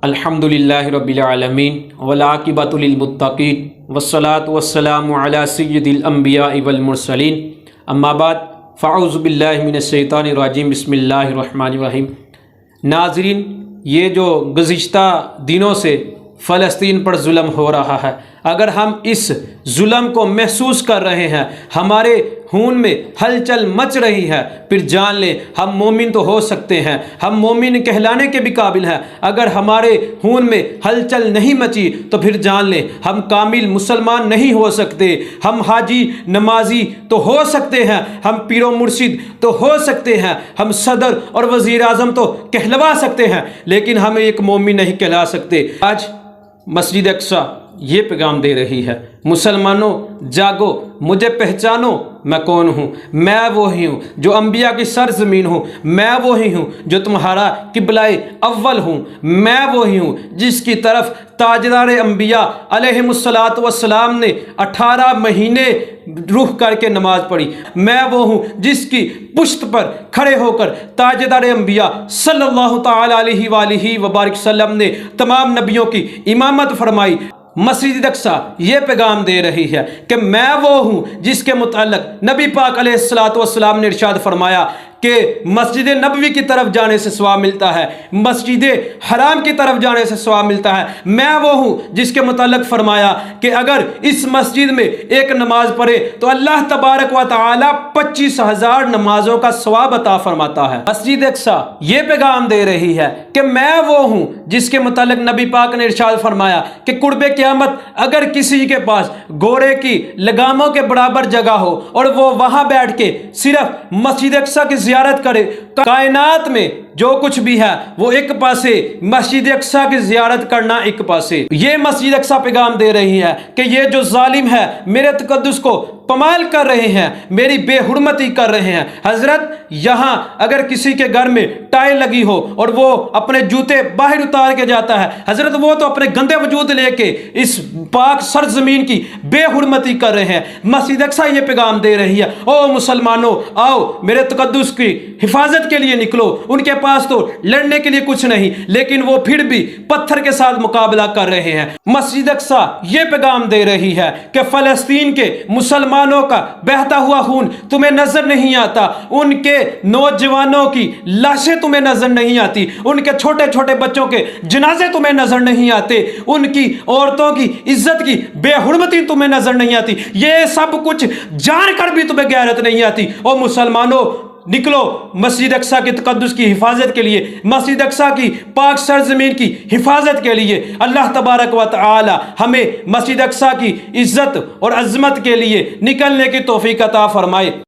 الحمدللہ رب العالمین والعاقبۃ للمتقین والصلاۃ والسلام علی سید الانبیاء والمرسلین اما بعد فاعوذ باللہ من الشیطان الرجیم بسم اللہ الرحمن الرحیم۔ ناظرین، یہ جو گزشتہ دنوں سے فلسطین پر ظلم ہو رہا ہے، اگر ہم اس ظلم کو محسوس کر رہے ہیں، ہمارے خون میں ہلچل مچ رہی ہے، پھر جان لیں ہم مومن تو ہو سکتے ہیں، ہم مومن کہلانے کے بھی قابل ہیں۔ اگر ہمارے خون میں ہلچل نہیں مچی تو پھر جان لیں ہم کامل مسلمان نہیں ہو سکتے۔ ہم حاجی نمازی تو ہو سکتے ہیں، ہم پیر و مرشد تو ہو سکتے ہیں، ہم صدر اور وزیر اعظم تو کہلوا سکتے ہیں، لیکن ہم ایک مومن نہیں کہلا سکتے۔ آج مسجد اقصی یہ پیغام دے رہی ہے، مسلمانوں جاگو، مجھے پہچانو، میں کون ہوں؟ میں وہی ہوں جو انبیاء کی سرزمین ہوں، میں وہی ہوں جو تمہارا قبلہ اول ہوں، میں وہی ہوں جس کی طرف تاجدار انبیاء علیہ السلام نے 18 مہینے رخ کر کے نماز پڑھی، میں وہ ہوں جس کی پشت پر کھڑے ہو کر تاجدار انبیاء صلی اللہ تعالی علیہ وآلہ وبارک وسلم نے تمام نبیوں کی امامت فرمائی۔ مسجد اقصی یہ پیغام دے رہی ہے کہ میں وہ ہوں جس کے متعلق نبی پاک علیہ السلام نے ارشاد فرمایا کہ مسجد نبوی کی طرف جانے سے ثواب ملتا ہے، مسجد حرام کی طرف جانے سے ثواب ملتا ہے۔ میں وہ ہوں جس کے متعلق فرمایا کہ اگر اس مسجد میں ایک نماز پڑھے تو اللہ تبارک و تعالی 25,000 نمازوں کا ثواب عطا فرماتا ہے۔ مسجد اقصی یہ پیغام دے رہی ہے کہ میں وہ ہوں جس کے متعلق نبی پاک نے ارشاد فرمایا کہ قرب قیامت اگر کسی کے پاس گھوڑے کی لگاموں کے برابر جگہ ہو اور وہ وہاں بیٹھ کے صرف مسجد اقصی کی زیارت کرے، کائنات میں جو کچھ بھی ہے وہ ایک پاسے، مسجد اقصی کی زیارت کرنا ایک پاسے۔ یہ مسجد اقصی پیغام دے رہی ہے کہ یہ جو ظالم ہے میرے تقدس کو پامال کر رہے ہیں، میری بے حرمتی کر رہے ہیں۔ حضرت یہاں اگر کسی کے گھر میں ٹائل لگی ہو اور وہ اپنے جوتے باہر اتار کے جاتا ہے، حضرت وہ تو اپنے گندے وجود لے کے اس پاک سرزمین کی بے حرمتی کر رہے ہیں۔ مسجد اقصی یہ پیغام دے رہی ہے، او مسلمانوں آؤ میرے تقدس کی حفاظت کے لیے نکلو۔ ان کے پاس تو لڑنے کے لیے کچھ نہیں، لیکن وہ پھر بھی پتھر کے ساتھ مقابلہ کر رہے ہیں۔ مسجد اقصی یہ پیغام دے رہی ہے کہ فلسطین کے مسلمانوں کا بہتا ہوا خون تمہیں نظر نہیں آتا، ان کے نوجوانوں کی لاشیں تمہیں نظر نہیں آتی، ان کے چھوٹے چھوٹے بچوں کے جنازے تمہیں نظر نہیں آتے، ان کی عورتوں کی عزت کی بے حرمتی تمہیں نظر نہیں آتی، یہ سب کچھ جان کر بھی تمہیں غیرت نہیں آتی۔ او مسلمانوں نکلو مسجد اقصی کی تقدس کی حفاظت کے لیے، مسجد اقصی کی پاک سرزمین کی حفاظت کے لیے۔ اللہ تبارک و تعالی ہمیں مسجد اقصی کی عزت اور عظمت کے لیے نکلنے کی توفیق عطا فرمائے۔